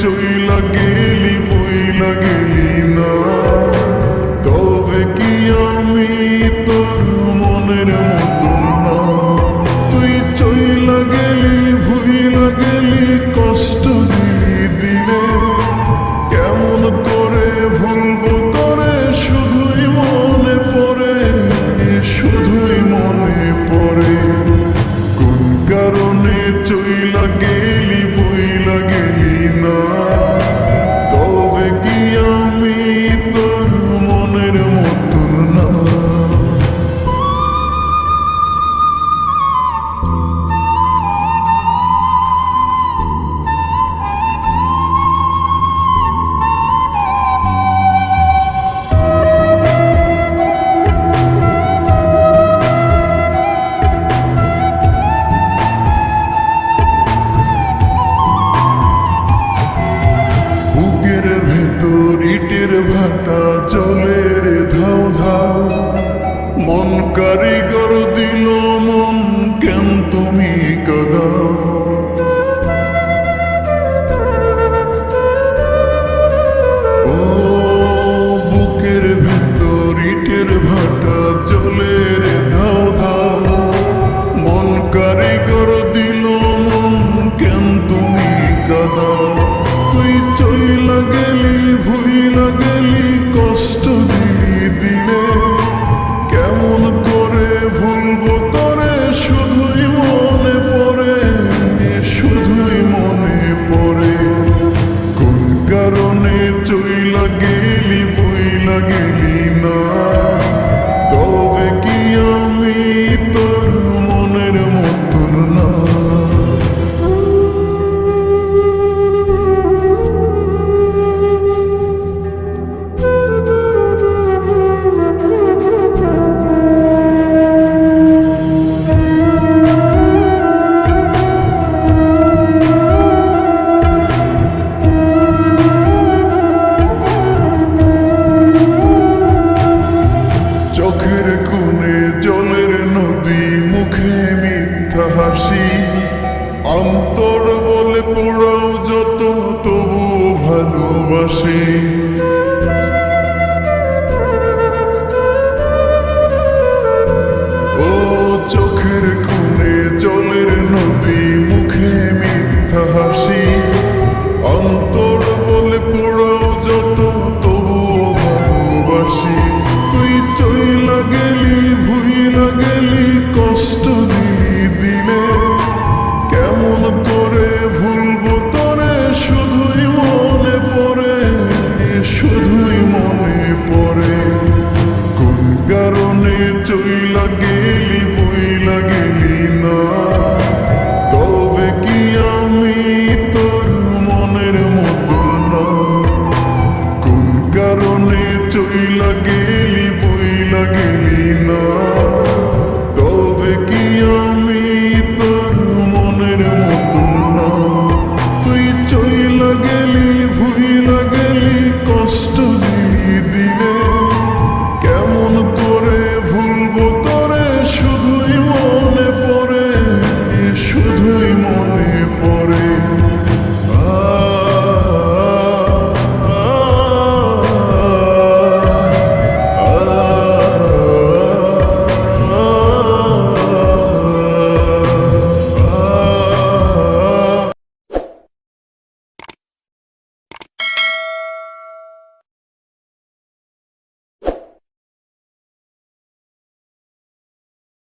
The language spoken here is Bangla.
চইলা গেলি বইলা গেলি না, তবে কি আমি তোর মনের মতন না? তুই চইলা গেলি ভুইলা গেলি কষ্ট দিলি দিলে, কেমন করে ভুলবো তোরে শুধুই মনে পড়ে, শুধুই মনে পড়ে। কোন কারণে চইলা গেলি বইলা গেলি না, তবে কি আমি তোর মনের মতন না? বুকের ভেতর ইটের ভাটা চলে রে ধাও ধাও, মন কারিগর দিল মন কেন তুমি কাঁদাও? ও বুকের ভেতর ইটের ভাটা চলে রে ধাও ধাও, মন কারিগর দিল মন কেন তুমি কাঁদাও? তুই চইলা গেলি ভুইলা গেলি কষ্ট দিলি দিলে, কেমন করে ভুলবো তোরে শুধুই মনে পড়ে, শুধুই মনে পড়ে। কোন কারণে চইলা গেলি বইলা গেলি না, তবে কি আমি তোর মনের মতন না? চোখের কোণে জলের নদী, মুখে মিথ্যা হাসি, অন্তর বলে পোড়াও যত তবু ভালোবাসি।